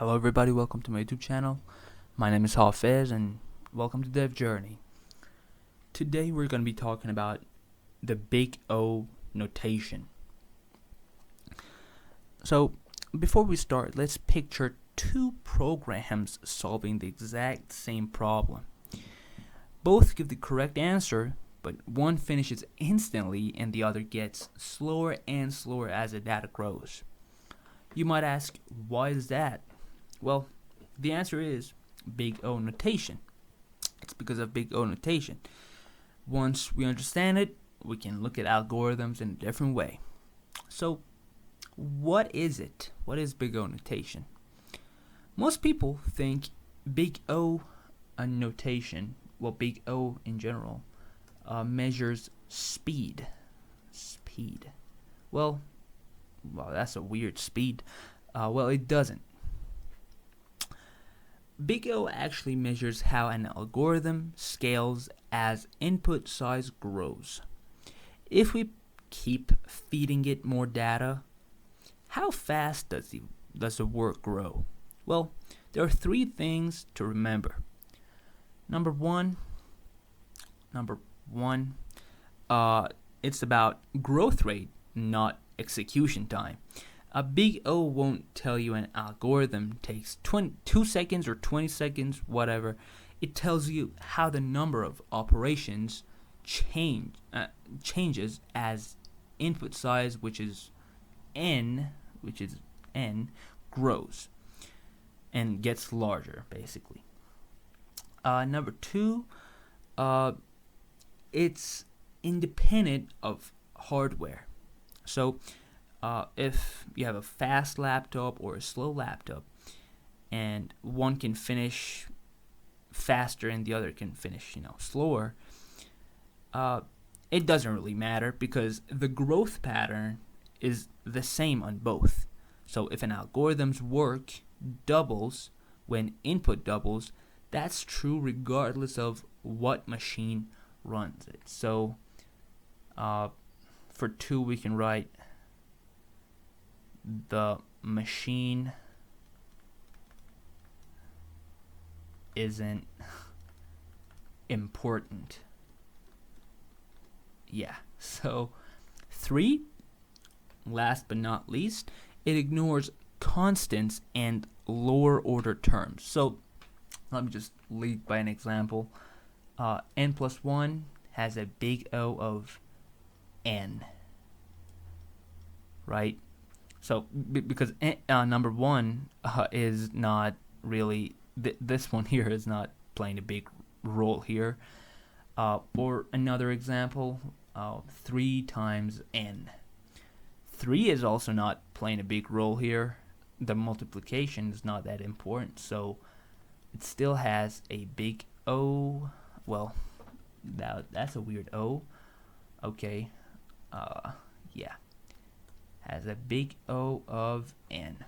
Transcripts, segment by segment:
Hello everybody, welcome to my YouTube channel. My name is Hafez and welcome to Dev Journey. Today we're going to be talking about the big O notation. So before we start, let's picture two programs solving the exact same problem. Both give the correct answer, but one finishes instantly and the other gets slower and slower as the data grows. You might ask, why is that? Well, the answer is big O notation. It's because of big O notation. Once we understand it, we can look at algorithms in a different way. So, what is it? What is big O notation? Most people think big O notation, well, big O in general, measures speed. Well, that's a weird speed. Well, it doesn't. Big O actually measures how an algorithm scales as input size grows. If we keep feeding it more data, how fast does the work grow? Well, there are three things to remember. Number one, it's about growth rate, not execution time. A big O won't tell you an algorithm takes 2 seconds or 20 seconds, whatever. It tells you how the number of operations changes as input size, which is n, grows and gets larger, basically. Number two, it's independent of hardware. So if you have a fast laptop or a slow laptop and one can finish faster and the other can finish slower, it doesn't really matter because the growth pattern is the same on both. So if an algorithm's work doubles when input doubles, that's true regardless of what machine runs it. So for 2 we can write the machine isn't important. Yeah, so 3, last but not least, it ignores constants and lower order terms. So let me just lead by an example. N plus 1 has a big O of n, right? So because number 1 is not really, this one here is not playing a big role here. Or another example, 3 times n. 3 is also not playing a big role here. The multiplication is not that important, so it still has a big O. Well, that's a weird O. Okay, yeah. Has a big O of n.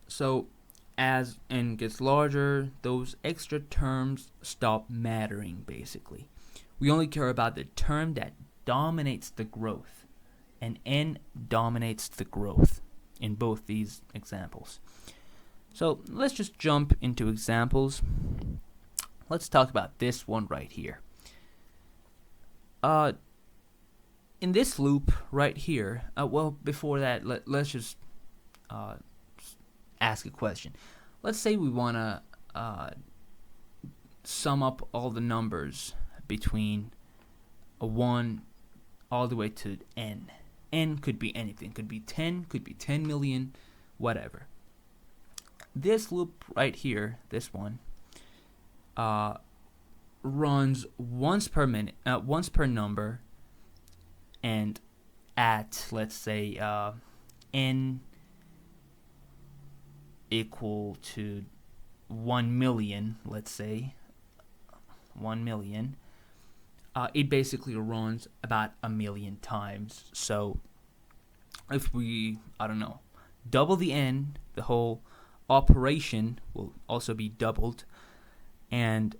So as n gets larger, those extra terms stop mattering, basically. We only care about the term that dominates the growth, and n dominates the growth in both these examples. So let's just jump into examples. Let's talk about this one right here. In this loop right here, well, before that, let's just ask a question. Let's say we want to sum up all the numbers between a 1 all the way to n. N could be anything. Could be 10, could be 10 million, whatever. This loop right here, this one, runs once per minute, once per number, and at, let's say, n equal to 1 million, let's say, 1 million, it basically runs about 1 million times. So if we, double the n, the whole operation will also be doubled, and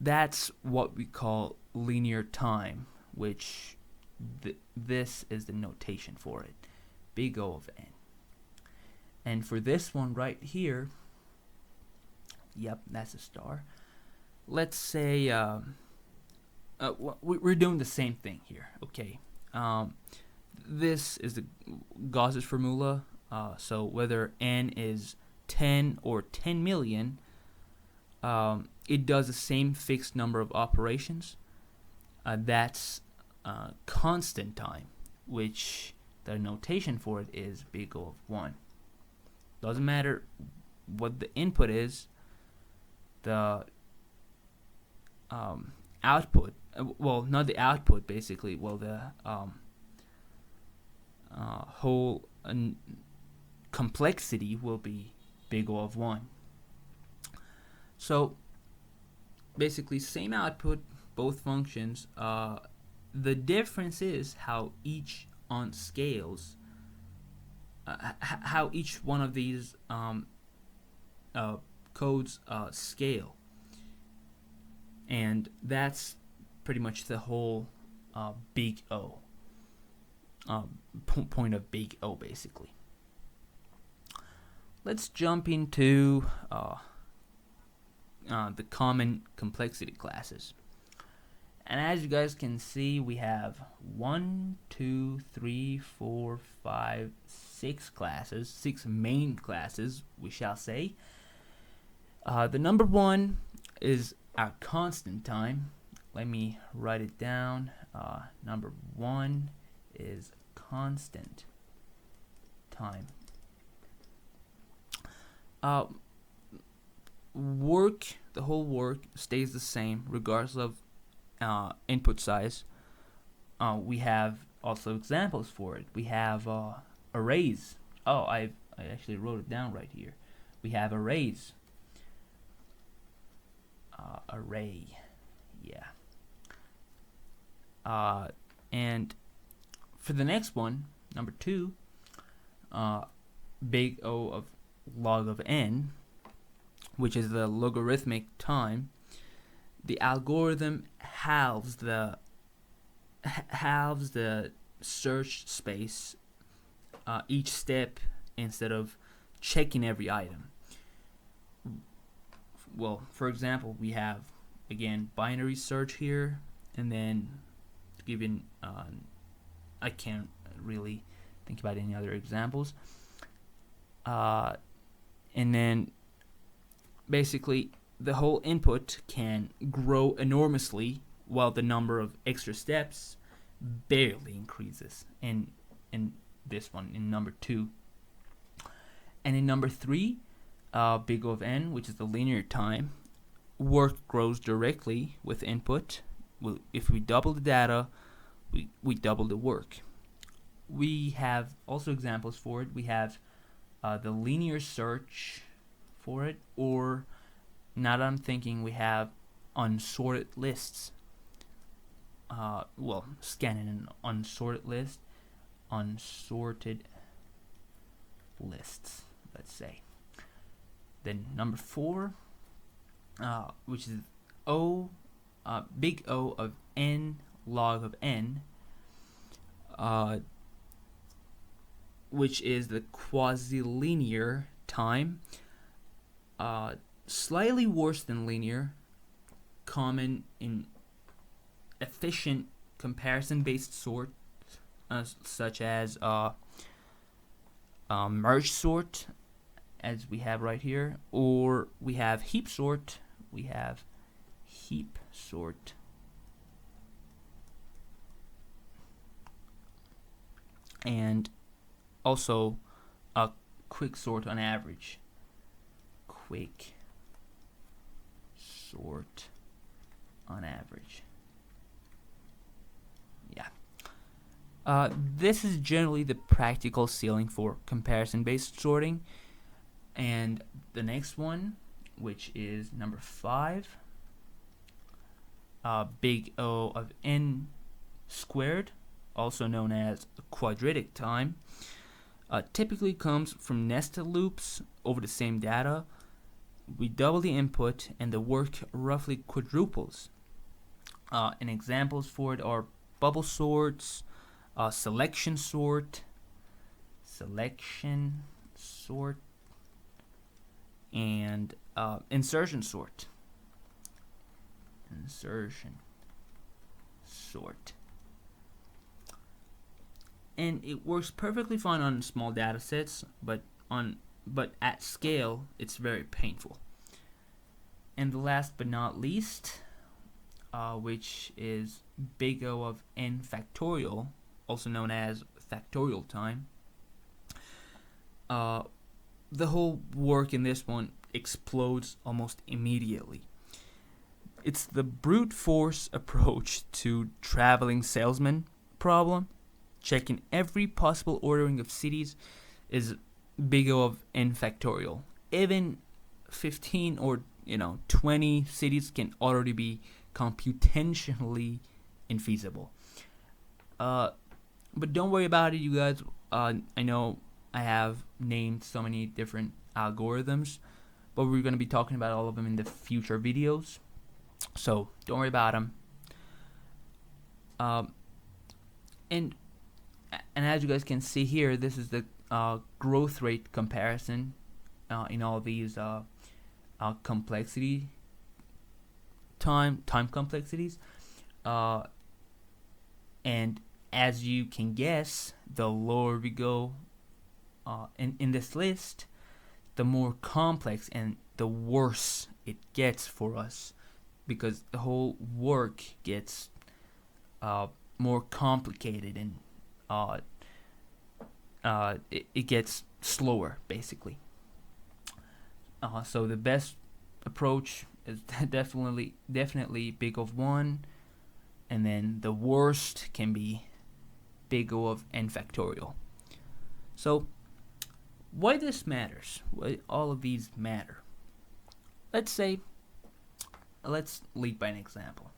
that's what we call linear time, which this is the notation for it, big O of n. And for this one right here, yep, that's a star. Let's say we're doing the same thing here. Okay, this is the Gauss's formula. So whether n is 10 or 10 million, it does the same fixed number of operations. That's constant time, which the notation for it is big O of 1. Doesn't matter what the input is, the output, well, not the output basically, well, the whole complexity will be big O of 1. So basically same output, both functions. The difference is how each on scales, how each one of these codes scale, and that's pretty much the whole big O, point of big O basically. Let's jump into the common complexity classes. And as you guys can see, we have 1, 2, 3, 4, 5, 6 classes, 6 main classes, we shall say. The number 1 is our constant time. Let me write it down. Number 1 is constant time. The whole work stays the same regardless of input size. We have also examples for it. We have arrays. Oh, I actually wrote it down right here. We have arrays. Array, yeah. And for the next one, number 2, big O of log of n, which is the logarithmic time. The algorithm halves the search space each step instead of checking every item. Well, for example, we have again binary search here, and then given I can't really think about any other examples. And then basically the whole input can grow enormously while the number of extra steps barely increases in this one, in number 2. And in number 3, big O of n, which is the linear time, work grows directly with input. Well, if we double the data, we double the work. We have also examples for it. We have the linear search for it, or now that I'm thinking, we have unsorted lists. Well, scanning an unsorted list, unsorted lists, let's say. Then number 4, which is big O of n log of n, which is the quasilinear time. Slightly worse than linear, common in efficient comparison-based sort, such as merge sort, as we have right here, or we have heap sort. We have heap sort. And also a quick sort on average. Quick sort on average. Yeah. This is generally the practical ceiling for comparison-based sorting. And the next one, which is number 5, big O of n squared, also known as quadratic time, typically comes from nested loops over the same data. We double the input and the work roughly quadruples. And examples for it are bubble sorts, selection sort, sort, and insertion sort. Insertion sort. And it works perfectly fine on small data sets, but at scale it's very painful. And the last but not least, which is big O of n factorial, also known as factorial time. The whole work in this one explodes almost immediately. It's the brute force approach to traveling salesman problem. Checking every possible ordering of cities is big O of n factorial. Even 15 or 20 cities can already be computationally infeasible. But don't worry about it, you guys. I know I have named so many different algorithms, but we're going to be talking about all of them in the future videos. So don't worry about them. And as you guys can see here, this is the growth rate comparison in all these complexity time complexities, and as you can guess, the lower we go in this list, the more complex and the worse it gets for us, because the whole work gets more complicated and it gets slower, basically. So the best approach is definitely big of 1, and then the worst can be big O of n factorial. So why this matters? Why all of these matter? Let's lead by an example.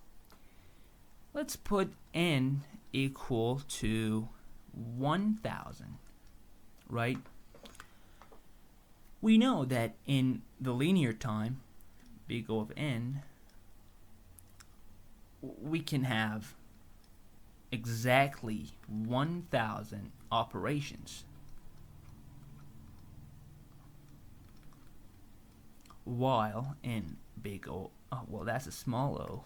Let's put n equal to 1,000, right? We know that in the linear time, big O of n, we can have exactly 1,000 operations, while in big O, well, that's a small o.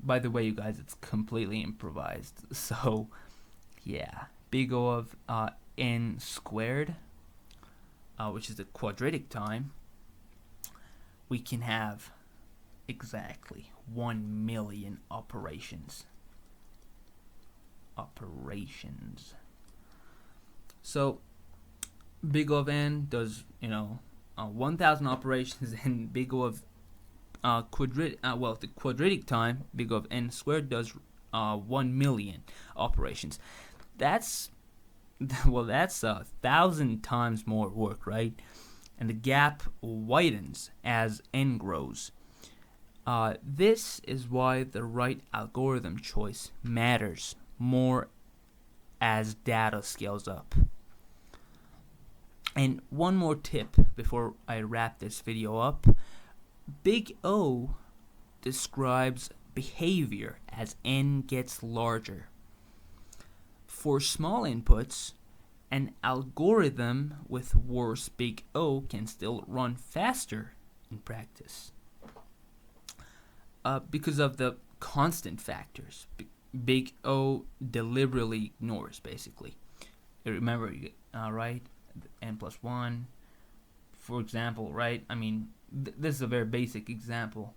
By the way, you guys, it's completely improvised. So, yeah, big O of n squared, which is the quadratic time, we can have exactly 1 million operations. So, big O of n does 1,000 operations, and big O of the quadratic time, big O of n squared, does 1 million operations. That's 1,000 times more work, right? And the gap widens as n grows. This is why the right algorithm choice matters more as data scales up. And one more tip before I wrap this video up. Big O describes behavior as n gets larger. For small inputs, an algorithm with worse big O can still run faster in practice. Because of the constant factors, big O deliberately ignores, basically. Remember, right? N plus 1, for example, right? I mean, this is a very basic example.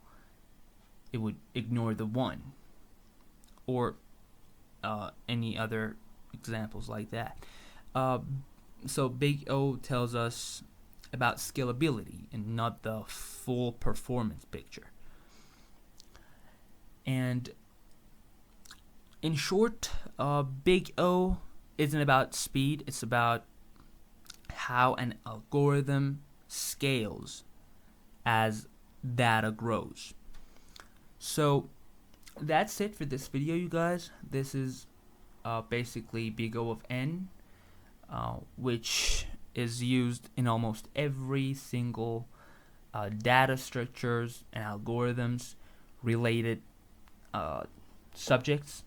It would ignore the 1, or any other examples like that. So big O tells us about scalability and not the full performance picture. And in short, big O isn't about speed, it's about how an algorithm scales as data grows. So that's it for this video, you guys. This is basically big O of n, which is used in almost every single data structures and algorithms related subjects.